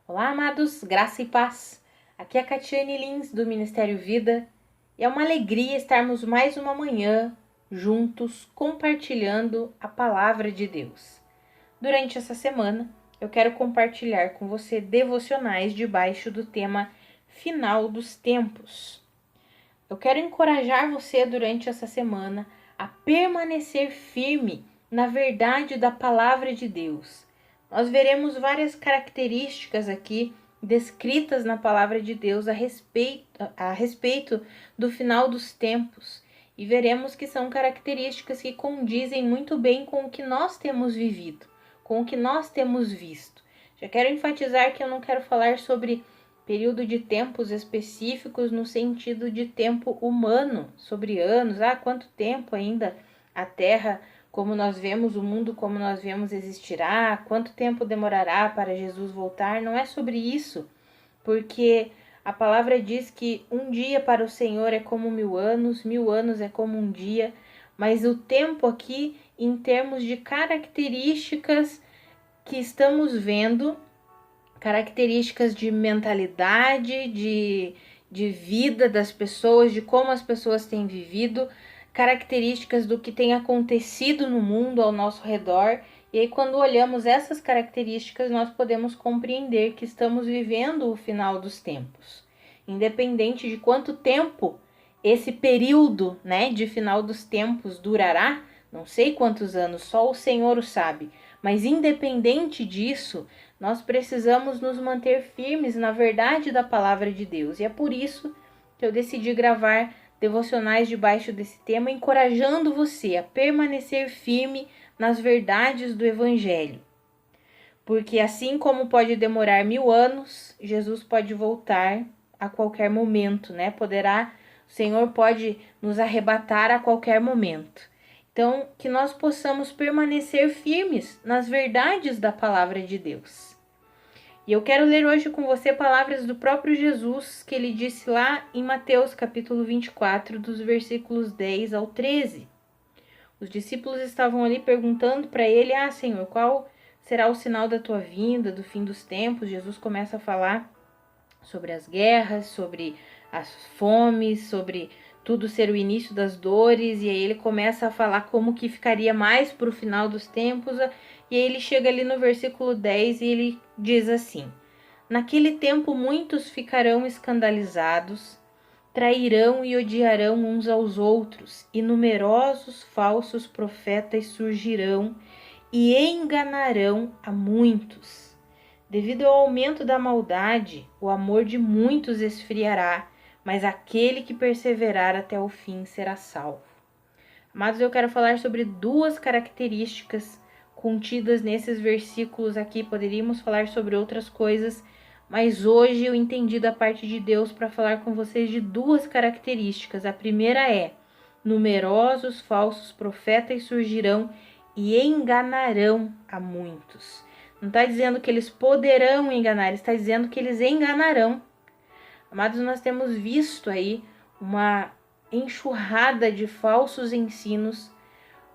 Olá, amados, graça e paz. Aqui é a Catiane Lins, do Ministério Vida, e é uma alegria estarmos mais uma manhã juntos compartilhando a palavra de Deus. Durante essa semana, eu quero compartilhar com você devocionais debaixo do tema Final dos Tempos. Eu quero encorajar você durante essa semana a permanecer firme na verdade da palavra de Deus. Nós veremos várias características aqui descritas na palavra de Deus a respeito do final dos tempos. E veremos que são características que condizem muito bem com o que nós temos vivido, com o que nós temos visto. Já quero enfatizar que eu não quero falar sobre período de tempos específicos no sentido de tempo humano, sobre anos, quanto tempo ainda a Terra, como nós vemos o mundo, como nós vemos existirá, quanto tempo demorará para Jesus voltar, não é sobre isso, porque a palavra diz que um dia para o Senhor é como 1000 anos é como um dia, mas o tempo aqui, em termos de características que estamos vendo, características de mentalidade, de vida das pessoas, de como as pessoas têm vivido, características do que tem acontecido no mundo ao nosso redor. E aí, quando olhamos essas características, nós podemos compreender que estamos vivendo o final dos tempos. Independente de quanto tempo esse período, de final dos tempos durará, não sei quantos anos, só o Senhor o sabe. Mas independente disso, nós precisamos nos manter firmes na verdade da palavra de Deus. E é por isso que eu decidi gravar devocionais debaixo desse tema, encorajando você a permanecer firme nas verdades do Evangelho. Porque assim como pode demorar 1000 anos, Jesus pode voltar a qualquer momento, o Senhor pode nos arrebatar a qualquer momento. Então, que nós possamos permanecer firmes nas verdades da palavra de Deus. E eu quero ler hoje com você palavras do próprio Jesus, que ele disse lá em Mateus capítulo 24, dos versículos 10 ao 13. Os discípulos estavam ali perguntando para ele, Senhor, qual será o sinal da tua vinda, do fim dos tempos? Jesus começa a falar sobre as guerras, sobre as fomes, sobre tudo ser o início das dores, e aí ele começa a falar como que ficaria mais para o final dos tempos, e aí ele chega ali no versículo 10 e ele diz assim: naquele tempo muitos ficarão escandalizados, trairão e odiarão uns aos outros, e numerosos falsos profetas surgirão e enganarão a muitos. Devido ao aumento da maldade, o amor de muitos esfriará, mas aquele que perseverar até o fim será salvo. Amados, eu quero falar sobre duas características contidas nesses versículos aqui. Poderíamos falar sobre outras coisas, mas hoje eu entendi da parte de Deus para falar com vocês de duas características. A primeira é: numerosos falsos profetas surgirão e enganarão a muitos. Não está dizendo que eles poderão enganar, está dizendo que eles enganarão. Amados, nós temos visto aí uma enxurrada de falsos ensinos,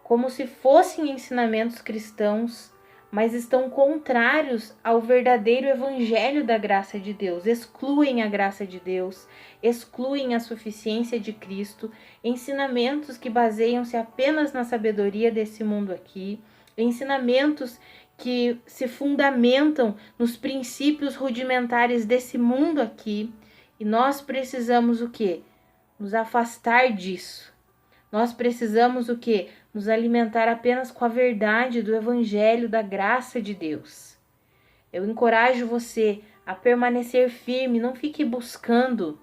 como se fossem ensinamentos cristãos, mas estão contrários ao verdadeiro evangelho da graça de Deus, excluem a graça de Deus, excluem a suficiência de Cristo, ensinamentos que baseiam-se apenas na sabedoria desse mundo aqui, ensinamentos que se fundamentam nos princípios rudimentares desse mundo aqui. E nós precisamos o quê? Nos afastar disso. Nós precisamos o quê? Nos alimentar apenas com a verdade do Evangelho, da graça de Deus. Eu encorajo você a permanecer firme, não fique buscando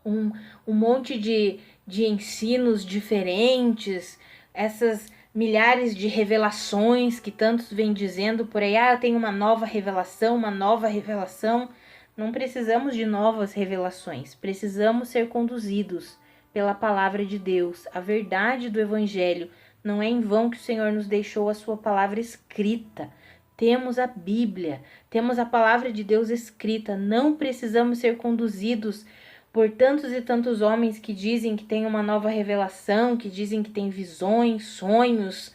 um monte de ensinos diferentes, essas milhares de revelações que tantos vêm dizendo por aí, eu tenho uma nova revelação, uma nova revelação. Não precisamos de novas revelações, precisamos ser conduzidos pela palavra de Deus, a verdade do Evangelho. Não é em vão que o Senhor nos deixou a sua palavra escrita. Temos a Bíblia, temos a palavra de Deus escrita, não precisamos ser conduzidos por tantos e tantos homens que dizem que tem uma nova revelação, que dizem que tem visões, sonhos,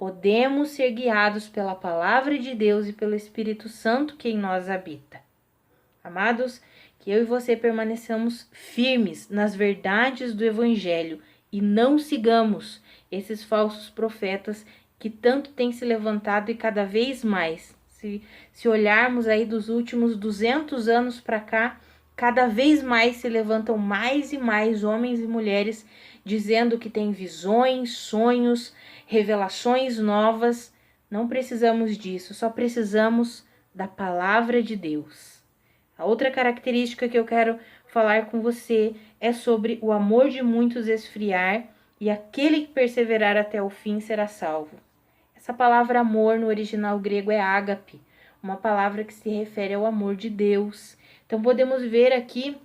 Podemos ser guiados pela palavra de Deus e pelo Espírito Santo que em nós habita. Amados, que eu e você permaneçamos firmes nas verdades do Evangelho e não sigamos esses falsos profetas que tanto têm se levantado e cada vez mais. Se olharmos aí dos últimos 200 anos para cá, cada vez mais se levantam mais e mais homens e mulheres dizendo que têm visões, sonhos, revelações novas. Não precisamos disso, só precisamos da palavra de Deus. A outra característica que eu quero falar com você é sobre o amor de muitos esfriar e aquele que perseverar até o fim será salvo. Essa palavra amor no original grego é ágape, uma palavra que se refere ao amor de Deus. Então podemos ver aqui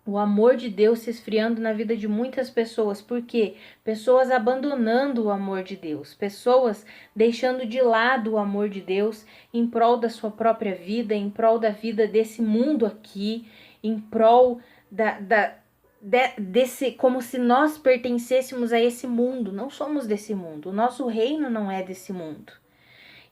o amor de Deus se esfriando na vida de muitas pessoas. Por quê? Pessoas abandonando o amor de Deus, pessoas deixando de lado o amor de Deus em prol da sua própria vida, em prol da vida desse mundo aqui, em prol desse, como se nós pertencêssemos a esse mundo. Não somos desse mundo, o nosso reino não é desse mundo.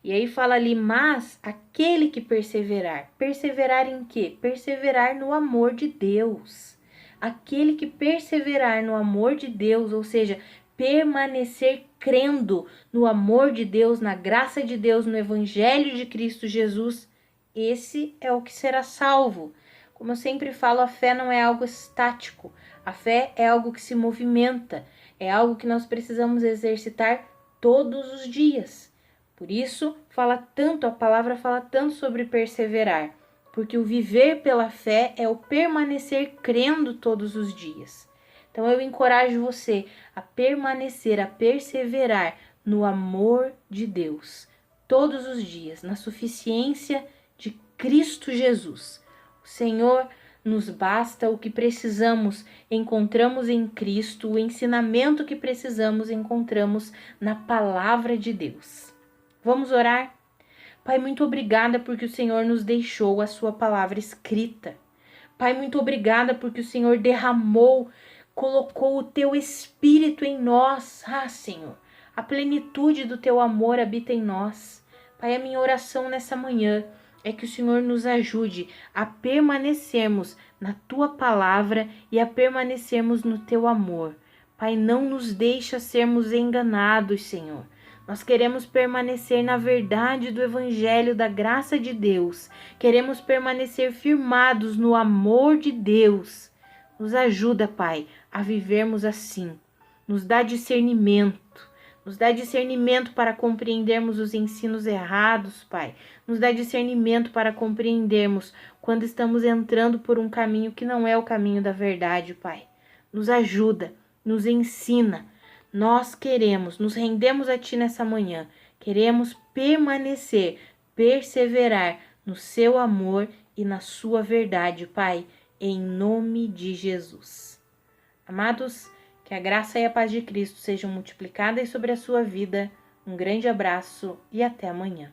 E aí fala ali, mas aquele que perseverar. Perseverar em quê? Perseverar no amor de Deus. Aquele que perseverar no amor de Deus, ou seja, permanecer crendo no amor de Deus, na graça de Deus, no Evangelho de Cristo Jesus, esse é o que será salvo. Como eu sempre falo, a fé não é algo estático. A fé é algo que se movimenta. É algo que nós precisamos exercitar todos os dias. Por isso, a palavra fala tanto sobre perseverar, porque o viver pela fé é o permanecer crendo todos os dias. Então eu encorajo você a permanecer, a perseverar no amor de Deus, todos os dias, na suficiência de Cristo Jesus. O Senhor nos basta, o que precisamos encontramos em Cristo, o ensinamento que precisamos encontramos na palavra de Deus. Vamos orar? Pai, muito obrigada porque o Senhor nos deixou a sua palavra escrita. Pai, muito obrigada porque o Senhor derramou, colocou o teu Espírito em nós. Senhor, a plenitude do teu amor habita em nós. Pai, a minha oração nessa manhã é que o Senhor nos ajude a permanecermos na tua palavra e a permanecermos no teu amor. Pai, não nos deixa sermos enganados, Senhor. Nós queremos permanecer na verdade do Evangelho da graça de Deus. Queremos permanecer firmados no amor de Deus. Nos ajuda, Pai, a vivermos assim. Nos dá discernimento. Nos dá discernimento para compreendermos os ensinos errados, Pai. Nos dá discernimento para compreendermos quando estamos entrando por um caminho que não é o caminho da verdade, Pai. Nos ajuda, nos ensina. Nós queremos, nos rendemos a Ti nessa manhã, queremos permanecer, perseverar no Seu amor e na Sua verdade, Pai, em nome de Jesus. Amados, que a graça e a paz de Cristo sejam multiplicadas sobre a sua vida. Um grande abraço e até amanhã.